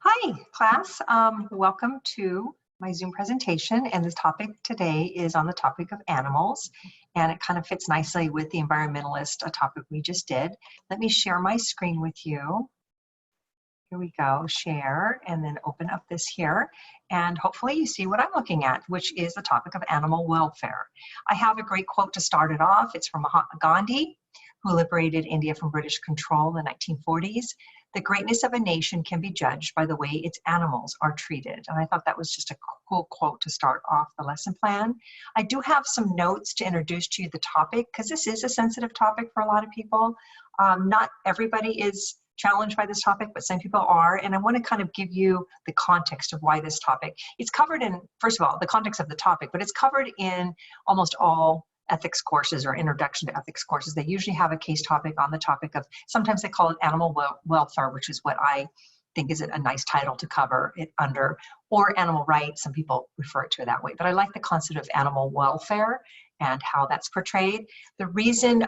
Hi, class. Welcome to my Zoom presentation. And this topic today is on the topic of animals. And it kind of fits nicely with the environmentalist topic we just did. Let me share my screen with you. Here we go, share, and then open up this here. And hopefully you see what I'm looking at, which is the topic of animal welfare. I have a great quote to start it off. It's from Mahatma Gandhi, who liberated India from British control in the 1940s. The greatness of a nation can be judged by the way its animals are treated. And I thought that was just a cool quote to start off the lesson plan. I do have some notes to introduce to you the topic, because this is a sensitive topic for a lot of people. Not everybody is challenged by this topic, but some people are. And I want to kind of give you the context of why this topic. It's covered in, first of all, the context of the topic, but it's covered in almost all ethics courses or introduction to ethics courses. They usually have a case topic on the topic of, sometimes they call it animal welfare, which is what I think is a nice title to cover it under, or animal rights. Some people refer it to it that way, but I like the concept of animal welfare and how that's portrayed. The reason,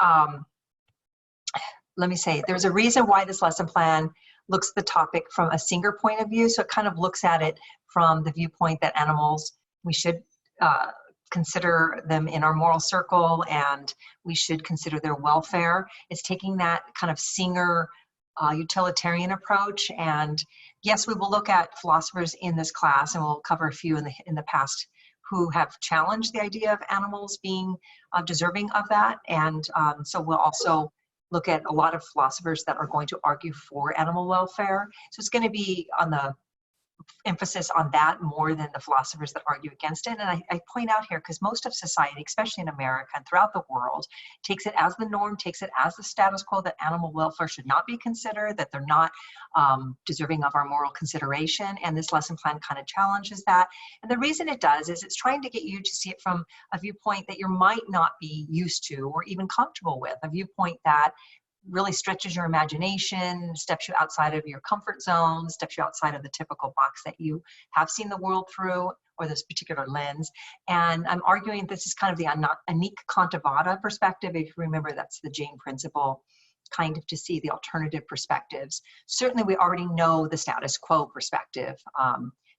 let me say, there's a reason why this lesson plan looks at the topic from a Singer point of view. So it kind of looks at it from the viewpoint that animals, we should consider them in our moral circle, and we should consider their welfare. It's taking that kind of Singer utilitarian approach. And yes, we will look at philosophers in this class, and we'll cover a few in the past who have challenged the idea of animals being deserving of that. And so we'll also look at a lot of philosophers that are going to argue for animal welfare. So it's going to be on the emphasis on that more than the philosophers that argue against it. And I point out here, because most of society, especially in America and throughout the world, takes it as the norm, takes it as the status quo, that animal welfare should not be considered, that they're not deserving of our moral consideration. And this lesson plan kind of challenges that. And the reason it does is it's trying to get you to see it from a viewpoint that you might not be used to or even comfortable with, a viewpoint that really stretches your imagination, steps you outside of your comfort zone, steps you outside of the typical box that you have seen the world through, or this particular lens. And I'm arguing this is kind of the Anik Kantavada perspective. If you remember, that's the Jane principle, kind of to see the alternative perspectives. Certainly, we already know the status quo perspective.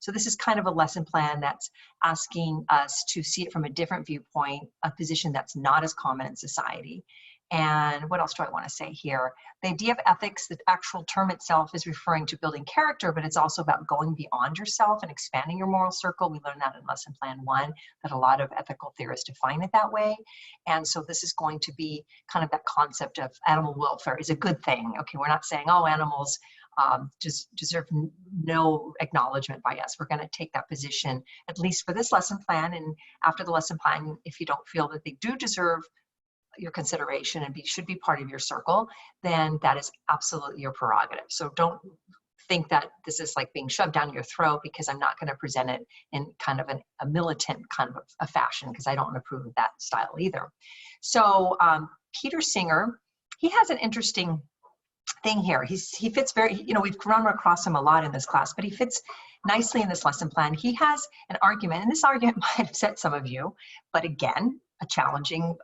So this is kind of a lesson plan that's asking us to see it from a different viewpoint, a position that's not as common in society. And what else do I want to say here? The idea of ethics, the actual term itself is referring to building character, but it's also about going beyond yourself and expanding your moral circle. We learned that in lesson plan 1, that a lot of ethical theorists define it that way. And so this is going to be kind of that concept of animal welfare is a good thing. Okay, we're not saying, oh, animals just deserve no acknowledgement by us. We're going to take that position, at least for this lesson plan. And after the lesson plan, if you don't feel that they do deserve your consideration and should be part of your circle, then that is absolutely your prerogative. So don't think that this is like being shoved down your throat, because I'm not going to present it in kind of a militant kind of a fashion, because I don't approve of that style either. So Peter Singer, he has an interesting thing here. He fits very, you know, we've run across him a lot in this class, but he fits nicely in this lesson plan. He has an argument, and this argument might upset some of you, but again, a challenging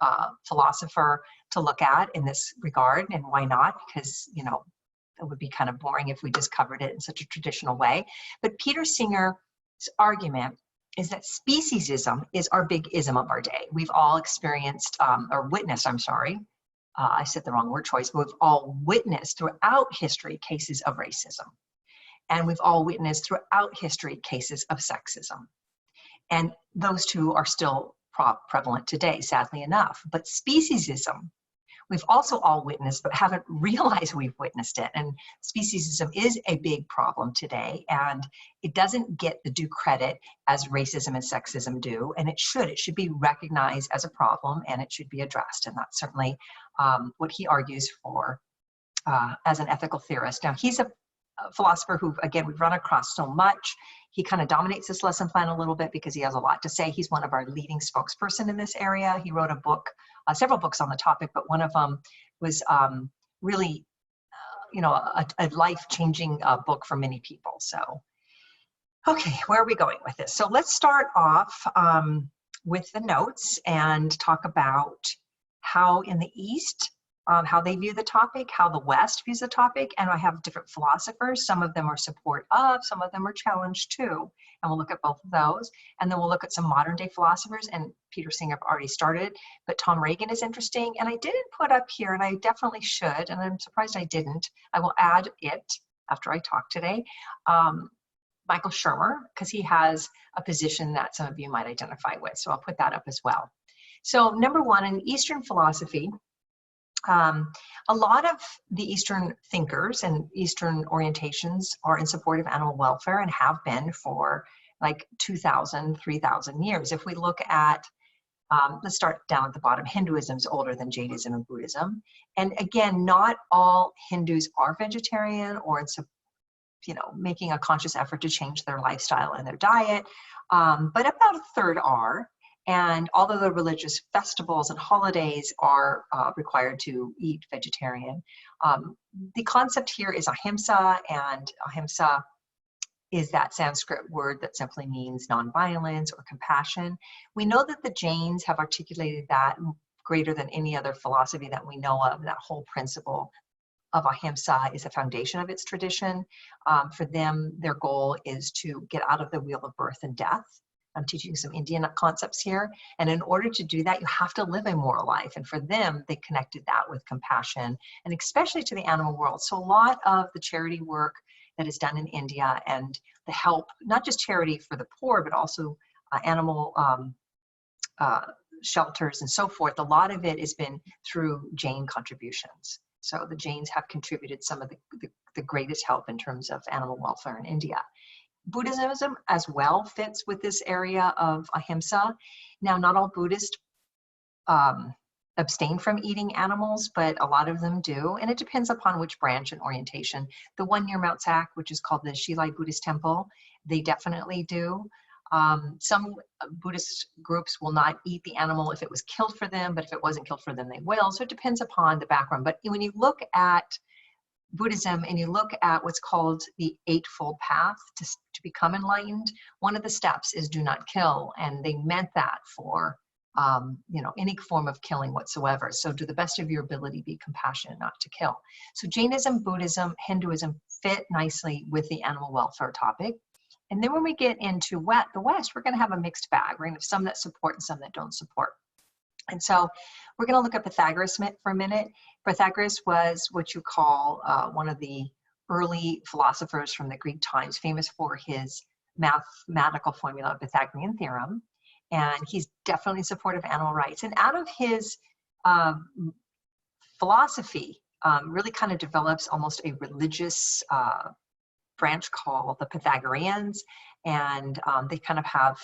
philosopher to look at in this regard. And why not? Because, you know, it would be kind of boring if we just covered it in such a traditional way. But Peter Singer's argument is that speciesism is our big ism of our day. We've all experienced, or witnessed, I'm sorry, I said the wrong word choice, but we've all witnessed throughout history cases of racism. And we've all witnessed throughout history cases of sexism. And those two are still prevalent today, sadly enough. But speciesism, we've also all witnessed, but haven't realized we've witnessed it. And speciesism is a big problem today, and it doesn't get the due credit as racism and sexism do. And it should be recognized as a problem, and it should be addressed. And that's certainly what he argues for as an ethical theorist. Now, he's a philosopher who, again, we've run across so much. He kind of dominates this lesson plan a little bit because he has a lot to say. He's one of our leading spokesperson in this area. He wrote a book, several books on the topic, but one of them was really, you know, a life-changing book for many people. So, okay, where are we going with this? So let's start off with the notes and talk about how in the East how they view the topic, how the West views the topic, and I have different philosophers. Some of them are support of, some of them are challenge too, and we'll look at both of those. And then we'll look at some modern day philosophers, and Peter Singer already started, but Tom Reagan is interesting, and I didn't put up here, and I definitely should, and I'm surprised I didn't. I will add it after I talk today. Michael Shermer, because he has a position that some of you might identify with, so I'll put that up as well. So number one, in Eastern philosophy, a lot of the Eastern thinkers and Eastern orientations are in support of animal welfare and have been for like 2,000, 3,000 years. If we look at, let's start down at the bottom, Hinduism is older than Jainism and Buddhism. And again, not all Hindus are vegetarian or in, making a conscious effort to change their lifestyle and their diet, but about a third are. And although the religious festivals and holidays are required to eat vegetarian, the concept here is ahimsa, and ahimsa is that Sanskrit word that simply means nonviolence or compassion. We know that the Jains have articulated that greater than any other philosophy that we know of. That whole principle of ahimsa is the foundation of its tradition. For them, their goal is to get out of the wheel of birth and death. I'm teaching some Indian concepts here. And in order to do that, you have to live a moral life. And for them, they connected that with compassion, and especially to the animal world. So a lot of the charity work that is done in India and the help, not just charity for the poor, but also animal shelters and so forth, a lot of it has been through Jain contributions. So the Jains have contributed some of the greatest help in terms of animal welfare in India. Buddhism as well fits with this area of ahimsa. Now, not all Buddhists abstain from eating animals, but a lot of them do, and it depends upon which branch and orientation. The one near Mount Sac, which is called the Shilai Buddhist Temple, they definitely do. Some Buddhist groups will not eat the animal if it was killed for them, but if it wasn't killed for them, they will. So it depends upon the background. But when you look at Buddhism and you look at what's called the Eightfold Path to become enlightened, one of the steps is do not kill, and they meant that for any form of killing whatsoever. So to the best of your ability, be compassionate, not to kill. So Jainism, Buddhism, Hinduism fit nicely with the animal welfare topic. And then when we get into the West, we're going to have a mixed bag. We're going to have some that support and some that don't support. And so we're going to look at Pythagoras for a minute. Pythagoras was what you call one of the early philosophers from the Greek times, famous for his mathematical formula of Pythagorean theorem. And he's definitely in support of animal rights. And out of his philosophy, really kind of develops almost a religious branch called the Pythagoreans. And they kind of have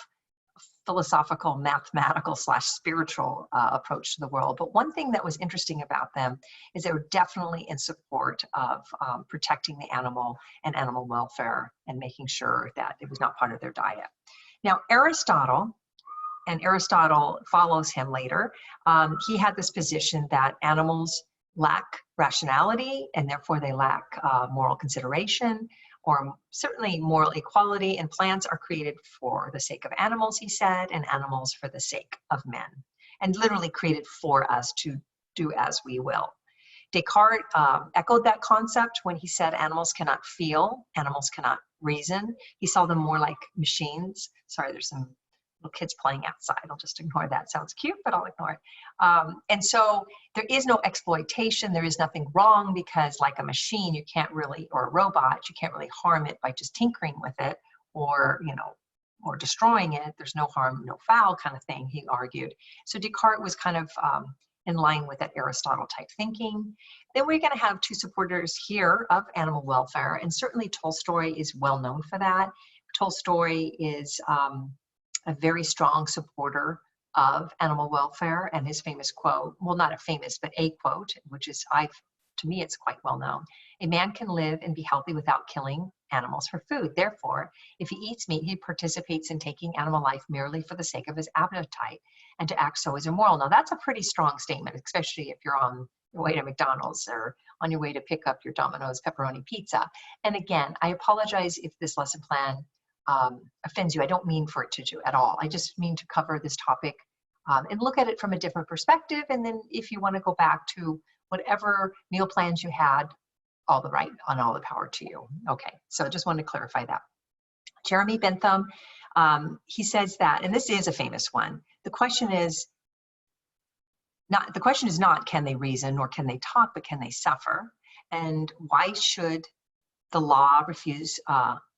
philosophical, mathematical / spiritual approach to the world. But one thing that was interesting about them is they were definitely in support of protecting the animal and animal welfare and making sure that it was not part of their diet. Now, Aristotle, and Aristotle follows him later, he had this position that animals lack rationality and therefore they lack moral consideration, or certainly moral equality, and plants are created for the sake of animals, he said, and animals for the sake of men, and literally created for us to do as we will. Descartes echoed that concept when he said animals cannot feel, animals cannot reason. He saw them more like machines. Sorry, there's some little kids playing outside. I'll just ignore that. Sounds cute, but I'll ignore it. And so there is no exploitation. There is nothing wrong, because like a machine, you can't really, or a robot, you can't really harm it by just tinkering with it or, or destroying it. There's no harm, no foul kind of thing, he argued. So Descartes was kind of in line with that Aristotle type thinking. Then we're going to have two supporters here of animal welfare, and certainly Tolstoy is well known for that. Tolstoy is a very strong supporter of animal welfare, and his famous quote, well, not a famous, but a quote, which is, to me, it's quite well known. A man can live and be healthy without killing animals for food. Therefore, if he eats meat, he participates in taking animal life merely for the sake of his appetite, and to act so is immoral. Now, that's a pretty strong statement, especially if you're on your way to McDonald's or on your way to pick up your Domino's pepperoni pizza. And again, I apologize if this lesson plan offends you. I don't mean for it to at all. I just mean to cover this topic and look at it from a different perspective. And then if you want to go back to whatever meal plans you had, all the right and all the power to you. Okay, so I just wanted to clarify that. Jeremy Bentham, he says that, and this is a famous one. The question is not can they reason nor can they talk, but can they suffer? And why should the law refuse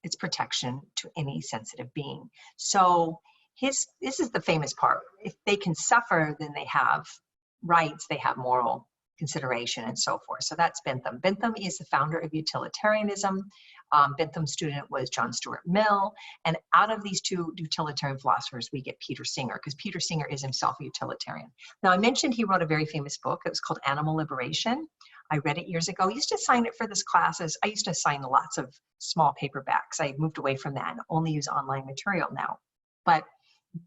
its protection to any sensitive being? So this is the famous part. If they can suffer, then they have rights, they have moral consideration and so forth. So that's Bentham. Bentham is the founder of utilitarianism. Bentham's student was John Stuart Mill. And out of these two utilitarian philosophers, we get Peter Singer, because Peter Singer is himself a utilitarian. Now, I mentioned he wrote a very famous book. It was called Animal Liberation. I read it years ago. I used to sign it for this classes. I used to sign lots of small paperbacks. I moved away from that and only use online material now. But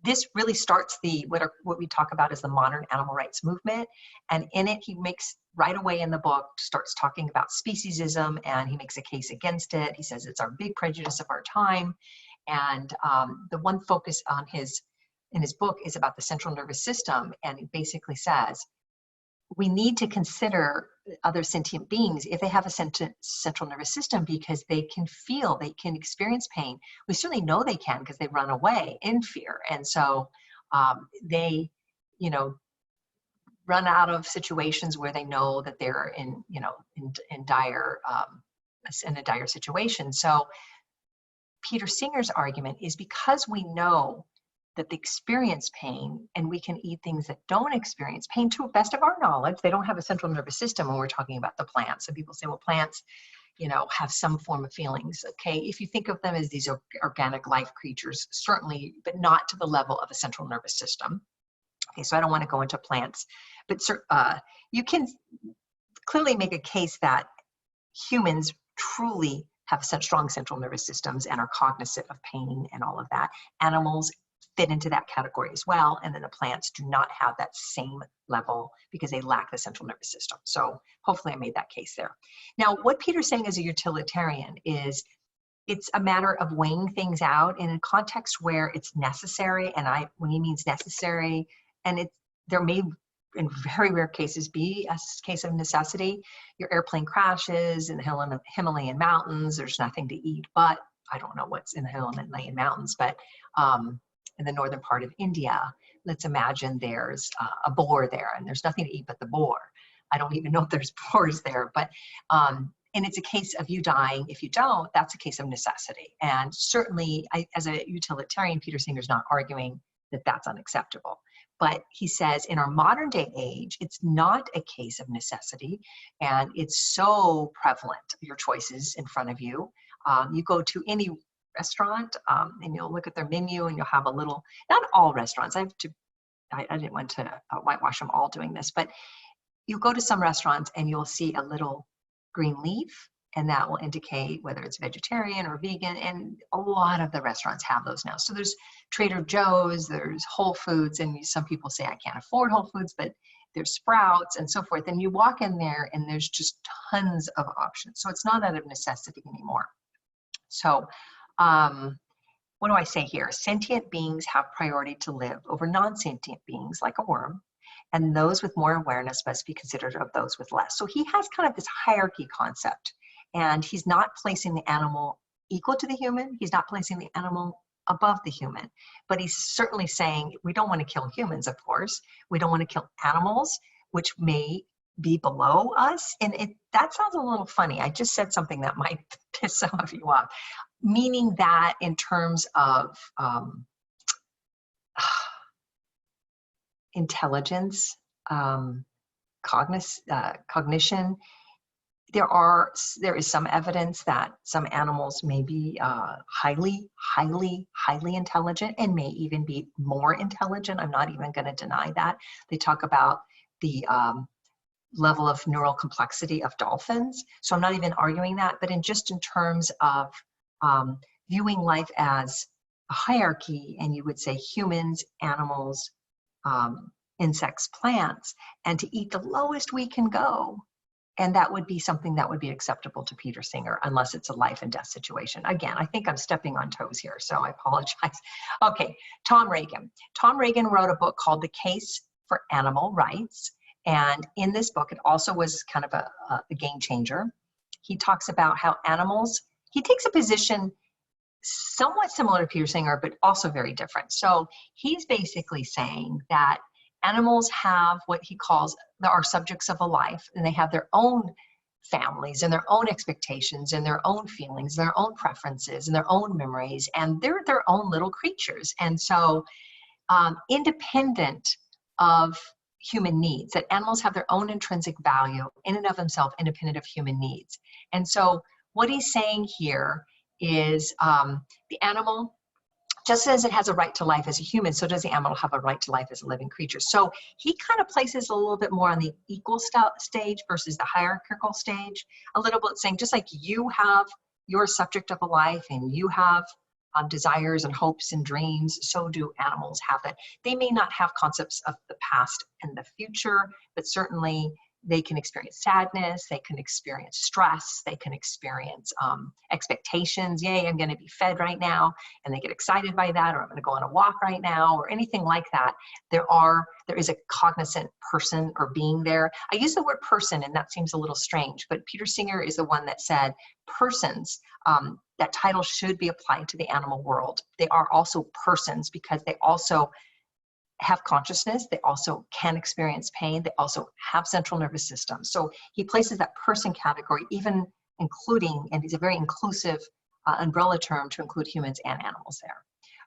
this really starts what we talk about as the modern animal rights movement. And in it, he makes right away in the book, starts talking about speciesism, and he makes a case against it. He says it's our big prejudice of our time. And the one focus on in his book is about the central nervous system. And he basically says, we need to consider other sentient beings if they have a central nervous system, because they can feel, they can experience pain. We certainly know they can because they run away in fear. And so they, run out of situations where they know that they're in a dire situation. So Peter Singer's argument is, because we know that they experience pain, and we can eat things that don't experience pain to the best of our knowledge. They don't have a central nervous system when we're talking about the plants. So people say, well, plants, have some form of feelings. Okay, if you think of them as these organic life creatures, certainly, but not to the level of a central nervous system. Okay, so I don't want to go into plants, but you can clearly make a case that humans truly have such strong central nervous systems and are cognizant of pain and all of that. Animals fit into that category as well. And then the plants do not have that same level because they lack the central nervous system. So hopefully I made that case there. Now, what Peter's saying as a utilitarian is, it's a matter of weighing things out in a context where it's necessary. And when he means necessary, and there may, in very rare cases, be a case of necessity. Your airplane crashes in the Himalayan mountains. There's nothing to eat, but I don't know what's in the Himalayan mountains, but in the northern part of India, let's imagine there's a boar there, and there's nothing to eat but the boar. I don't even know if there's boars there, but and it's a case of you dying. If you don't, that's a case of necessity. And certainly, as a utilitarian, Peter Singer's not arguing that that's unacceptable. But he says in our modern day age, it's not a case of necessity, and it's so prevalent, your choices in front of you. You go to any restaurant and you'll look at their menu, and you'll have a little, not all restaurants, I didn't want to whitewash them all doing this, but you go to some restaurants and you'll see a little green leaf, and that will indicate whether it's vegetarian or vegan, and a lot of the restaurants have those now. So there's Trader Joe's, there's Whole Foods, and some people say I can't afford Whole Foods, but there's Sprouts and so forth, and you walk in there and there's just tons of options. So it's not out of necessity anymore. So what do I say here? Sentient beings have priority to live over non-sentient beings like a worm, and those with more awareness must be considered of those with less. So he has kind of this hierarchy concept, and he's not placing the animal equal to the human. He's not placing the animal above the human, but he's certainly saying we don't want to kill humans, of course. We don't want to kill animals, which may be below us. And that sounds a little funny. I just said something that might piss some of you off, meaning that in terms of intelligence, cognition, there is some evidence that some animals may be highly intelligent, and may even be more intelligent. I'm not even going to deny that. They talk about the level of neural complexity of dolphins. So I'm not even arguing that, but in terms of viewing life as a hierarchy, and you would say humans, animals, insects, plants, and to eat the lowest we can go. And that would be something that would be acceptable to Peter Singer, unless it's a life and death situation. Again, I think I'm stepping on toes here, so I apologize. Okay, Tom Reagan. Tom Reagan wrote a book called The Case for Animal Rights. And in this book, it also was kind of a game changer. He talks about how animals, he takes a position somewhat similar to Peter Singer, but also very different. So he's basically saying that animals have what he calls, there are subjects of a life, and they have their own families and their own expectations and their own feelings, their own preferences and their own memories, and they're their own little creatures. And so independent of human needs, that animals have their own intrinsic value in and of themselves, independent of human needs. And so what he's saying here is the animal, just as it has a right to life as a human, so does the animal have a right to life as a living creature. So he kind of places a little bit more on the equal stage versus the hierarchical stage, a little bit saying, just like you have your subject of a life and you have desires and hopes and dreams, so do animals have that. They may not have concepts of the past and the future, but certainly they can experience sadness, they can experience stress, they can experience expectations. Yay, I'm going to be fed right now, and they get excited by that, or I'm going to go on a walk right now, or anything like that. There is a cognizant person or being there. I use the word person, and that seems a little strange, but Peter Singer is the one that said persons, that title should be applied to the animal world. They are also persons because they also have consciousness, they also can experience pain, they also have central nervous systems. So he places that person category, even including, and he's a very inclusive umbrella term to include humans and animals there.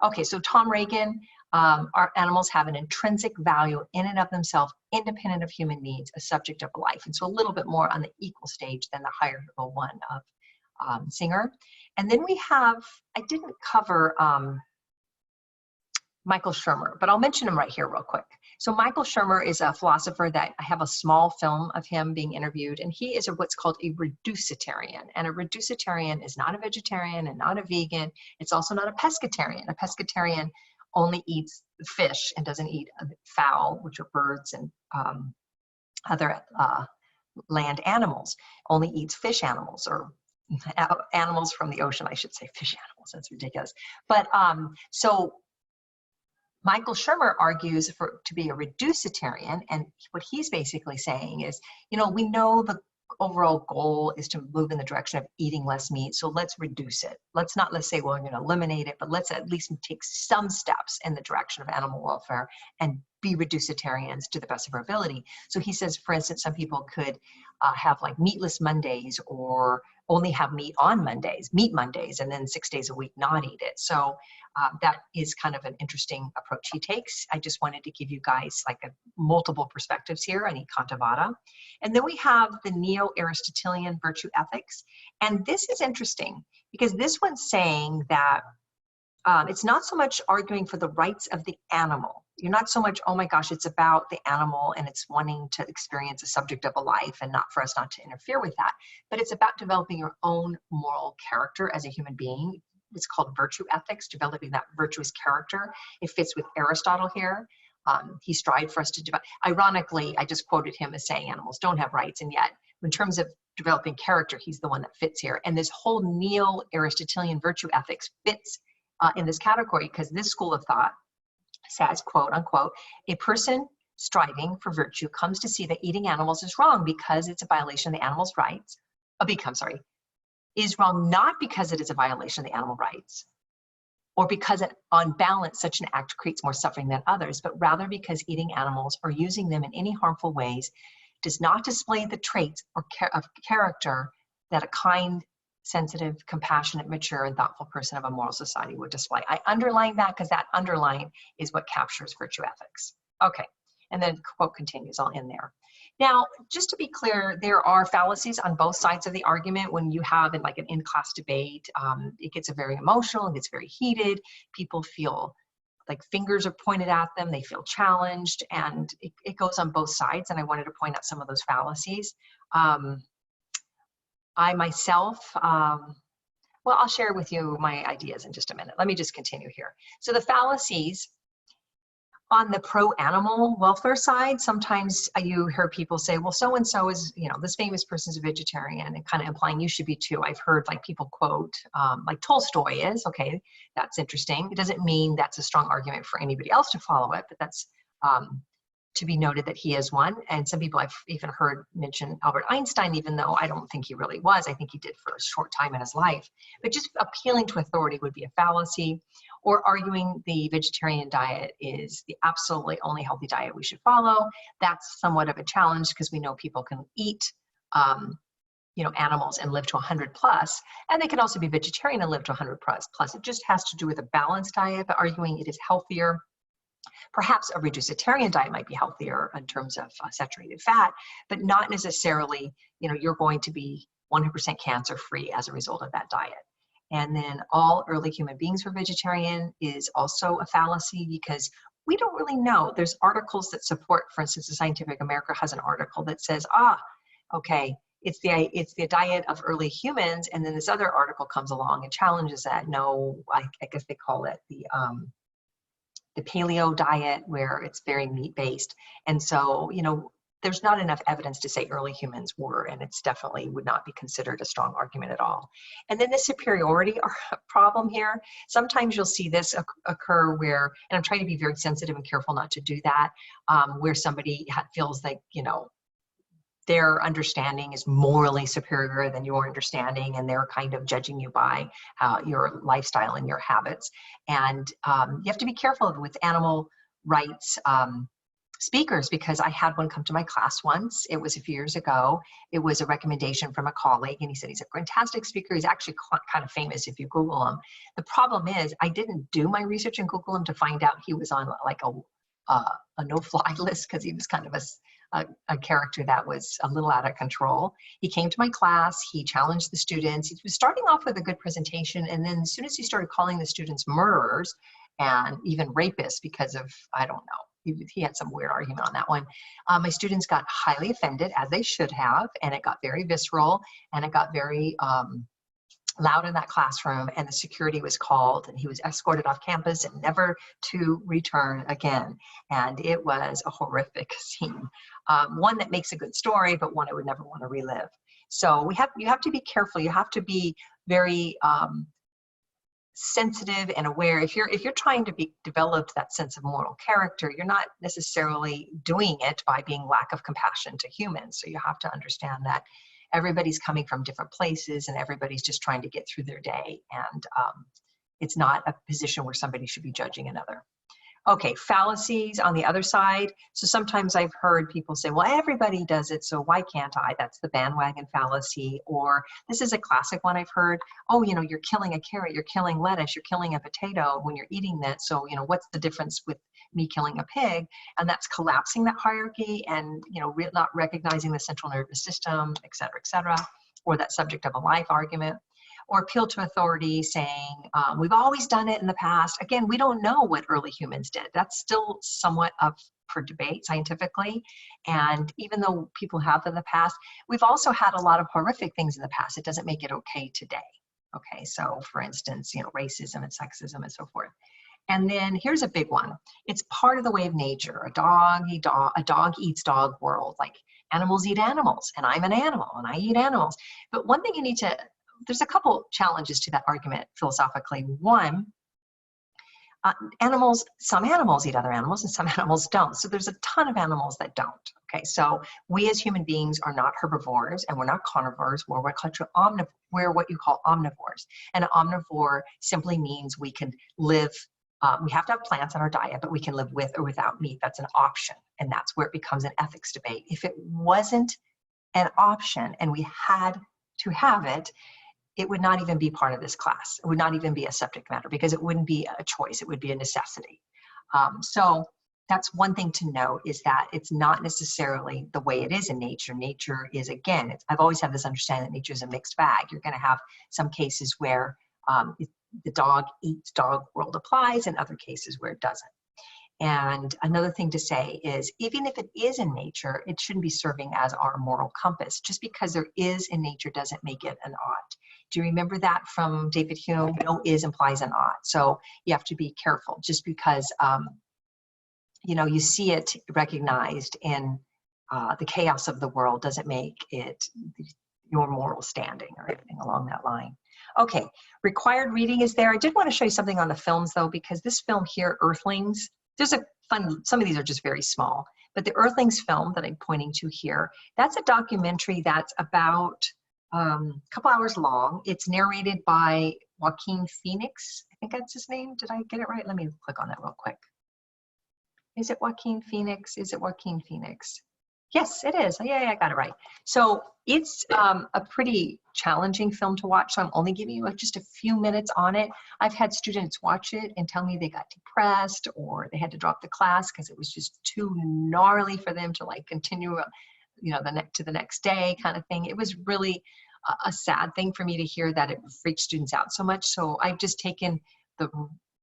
Okay, so Tom Reagan, our animals have an intrinsic value in and of themselves, independent of human needs, a subject of life. And so a little bit more on the equal stage than the hierarchical one of Singer. And then we have, I didn't cover Michael Shermer, but I'll mention him right here real quick. So Michael Shermer is a philosopher that I have a small film of him being interviewed, and he is what's called a reducitarian. And a reducitarian is not a vegetarian and not a vegan. It's also not a pescatarian. A pescatarian only eats fish and doesn't eat fowl, which are birds and other land animals, only eats fish animals, or animals from the ocean, I should say, fish animals, that's ridiculous. But so Michael Shermer argues to be a reducitarian, and what he's basically saying is, you know, we know the overall goal is to move in the direction of eating less meat, so let's reduce it. Let's say, well, we're going to eliminate it, but let's at least take some steps in the direction of animal welfare and be reducitarians to the best of our ability. So he says, for instance, some people could have like meatless Mondays, or only have meat on Mondays, meat Mondays, and then 6 days a week not eat it. So that is kind of an interesting approach he takes. I just wanted to give you guys like multiple perspectives here. I need Kantavada. And then we have the Neo-Aristotelian virtue ethics. And this is interesting because this one's saying that it's not so much arguing for the rights of the animal. You're not so much, oh my gosh, it's about the animal and it's wanting to experience a subject of a life and not for us not to interfere with that. But it's about developing your own moral character as a human being. It's called virtue ethics, developing that virtuous character. It fits with Aristotle here. He strived for us to develop. Ironically, I just quoted him as saying animals don't have rights, and yet in terms of developing character, he's the one that fits here. And this whole Neo-Aristotelian virtue ethics fits in this category because this school of thought says, quote unquote, a person striving for virtue comes to see that eating animals is wrong because it's a violation of the animal's rights. Is wrong not because it is a violation of the animal rights, or because on balance such an act creates more suffering than others, but rather because eating animals or using them in any harmful ways does not display the traits of character that a kind, sensitive, compassionate, mature, and thoughtful person of a moral society would display. I underline that because that underline is what captures virtue ethics. Okay, and then quote continues, I'll end there. Now, just to be clear, there are fallacies on both sides of the argument. When you have like an in-class debate, it gets very emotional, it gets very heated. People feel like fingers are pointed at them, they feel challenged, and it goes on both sides, and I wanted to point out some of those fallacies. I myself, well, I'll share with you my ideas in just a minute. Let me just continue here. So the fallacies on the pro-animal welfare side, sometimes you hear people say, well, so-and-so is, you know, this famous person's a vegetarian, and kind of implying you should be too. I've heard like people quote, like Tolstoy is, okay, that's interesting. It doesn't mean that's a strong argument for anybody else to follow it, but that's to be noted that he is one. And some people I've even heard mention Albert Einstein, even though I don't think he really was. I think he did for a short time in his life. But just appealing to authority would be a fallacy, or arguing the vegetarian diet is the absolutely only healthy diet we should follow. That's somewhat of a challenge because we know people can eat animals and live to 100 plus, and they can also be vegetarian and live to 100 plus. It just has to do with a balanced diet, but arguing it is healthier. Perhaps a reducitarian diet might be healthier in terms of saturated fat, but not necessarily, you're going to be 100% cancer free as a result of that diet. And then all early human beings were vegetarian is also a fallacy because we don't really know. There's articles that support, for instance, the Scientific American has an article that says, okay, it's the diet of early humans, and then this other article comes along and challenges that. No, I guess they call it the paleo diet, where it's very meat-based. And so, there's not enough evidence to say early humans were, and it's definitely would not be considered a strong argument at all. And then the superiority problem here, sometimes you'll see this occur where, and I'm trying to be very sensitive and careful not to do that, where somebody feels like, their understanding is morally superior than your understanding, and they're kind of judging you by your lifestyle and your habits. And you have to be careful with animal rights speakers, because I had one come to my class once. It was a few years ago. It was a recommendation from a colleague, and he said he's a fantastic speaker. He's actually kind of famous if you Google him. The problem is I didn't do my research and Google him to find out he was on like a no-fly list, because he was kind of a character that was a little out of control. He came to my class, he challenged the students. He was starting off with a good presentation, and then as soon as he started calling the students murderers and even rapists because of, I don't know, he had some weird argument on that one. My students got highly offended, as they should have, and it got very visceral, and it got very loud in that classroom, and the security was called, and he was escorted off campus and never to return again. And it was a horrific scene. One that makes a good story, but one I would never want to relive. So you have to be careful. You have to be very sensitive and aware. If you're trying to develop that sense of moral character, you're not necessarily doing it by being lack of compassion to humans. So you have to understand that everybody's coming from different places, and everybody's just trying to get through their day. And it's not a position where somebody should be judging another. Okay, fallacies on the other side. So sometimes I've heard people say, well, everybody does it, so why can't I? That's the bandwagon fallacy. Or this is a classic one I've heard. Oh, you're killing a carrot, you're killing lettuce, you're killing a potato when you're eating that. So, what's the difference with me killing a pig? And that's collapsing that hierarchy and, not recognizing the central nervous system, et cetera, or that subject of a life argument. Or appeal to authority, saying, we've always done it in the past. Again, we don't know what early humans did. That's still somewhat up for debate scientifically. And even though people have in the past, we've also had a lot of horrific things in the past. It doesn't make it okay today. Okay, so for instance, racism and sexism and so forth. And then here's a big one. It's part of the way of nature. A dog eats dog world. Like animals eat animals, and I'm an animal, and I eat animals. But one thing you need to, there's a couple challenges to that argument philosophically. One, some animals eat other animals and some animals don't. So there's a ton of animals that don't. Okay, so we as human beings are not herbivores and we're not carnivores. We're what you call omnivores. And an omnivore simply means we can live, we have to have plants in our diet, but we can live with or without meat. That's an option. And that's where it becomes an ethics debate. If it wasn't an option and we had to have it, it would not even be part of this class. It would not even be a subject matter because it wouldn't be a choice. It would be a necessity. So that's one thing to note, is that it's not necessarily the way it is in nature. Nature is, again, I've always had this understanding that nature is a mixed bag. You're going to have some cases where the dog eats dog world applies, and other cases where it doesn't. And another thing to say is, even if it is in nature, it shouldn't be serving as our moral compass. Just because there is in nature doesn't make it an ought. Do you remember that from David Hume? No is implies an ought. So you have to be careful. Just because you see it recognized in the chaos of the world doesn't make it your moral standing or anything along that line. Okay, required reading is there. I did want to show you something on the films though, because this film here, Earthlings, there's a fun, some of these are just very small, But the Earthlings film that I'm pointing to here, that's a documentary that's about a couple hours long. It's narrated by Joaquin Phoenix. I think that's his name. Did I get it right? Let me click on that real quick. Is it Joaquin Phoenix? Is it Joaquin Phoenix? Yes, it is. Yeah, I got it right. So it's a pretty challenging film to watch. So I'm only giving you just a few minutes on it. I've had students watch it and tell me they got depressed or they had to drop the class because it was just too gnarly for them to like continue, you know, to the next day kind of thing. It was really a sad thing for me to hear that it freaked students out so much. So I've just taken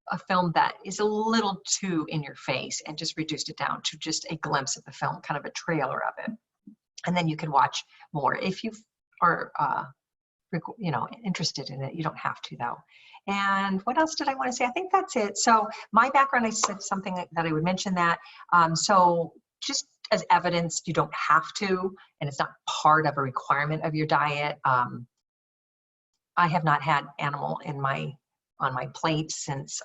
a film that is a little too in your face and just reduced it down to just a glimpse of the film, kind of a trailer of it. And then you can watch more if you are, you know, interested in it. You don't have to though. And what else did I want to say? I think that's it. So my background, I said something that I would mention that. So just as evidence, you don't have to, and it's not part of a requirement of your diet. I have not had animal on my plate since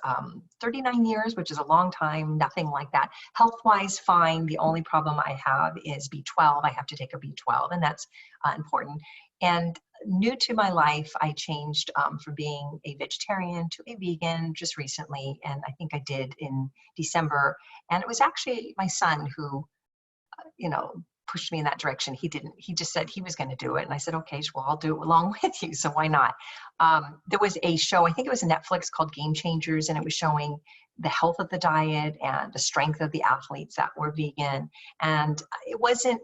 39 years, which is a long time, nothing like that. Health-wise, fine. The only problem I have is B12. I have to take a B12, and that's important. And new to my life, I changed from being a vegetarian to a vegan just recently, and I think I did in December. And it was actually my son who, you know, pushed me in that direction. He didn't, he just said he was going to do it. And I said, okay, well, I'll do it along with you. So why not? There was a show, I think it was Netflix, called Game Changers, and it was showing the health of the diet and the strength of the athletes that were vegan. And it wasn't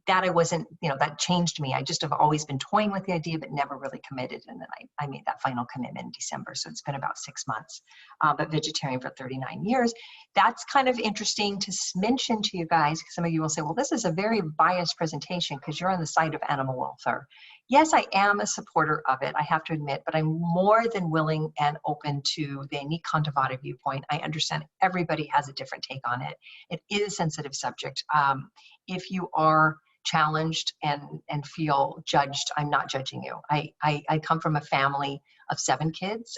that I wasn't, you know, that changed me. I just have always been toying with the idea, but never really committed. And then I made that final commitment in December. So it's been about 6 months, but vegetarian for 39 years. That's kind of interesting to mention to you guys, because some of you will say, well, this is a very biased presentation because you're on the side of animal welfare. Yes, I am a supporter of it, I have to admit, but I'm more than willing and open to the Nikandavada viewpoint. I understand everybody has a different take on it. It is a sensitive subject. If you are challenged and feel judged, I'm not judging you. I come from a family of 7 kids,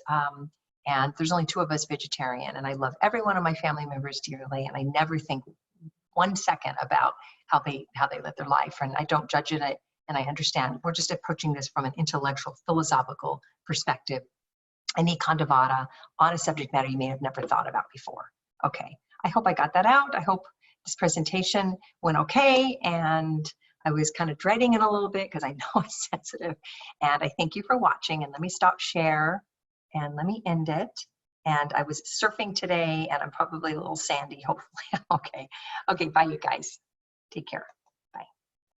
and there's only 2 of us vegetarian, and I love every one of my family members dearly, and I never think 1 second about how they live their life, and I don't judge it, and I understand. We're just approaching this from an intellectual, philosophical perspective, and Nikandavada on a subject matter you may have never thought about before. Okay, I hope I got that out. I hope this presentation went okay, and I was kind of dreading it a little bit because I know it's sensitive. And I thank you for watching, and let me stop share and let me end it. And I was surfing today, and I'm probably a little sandy, hopefully. Okay, bye you guys. Take care.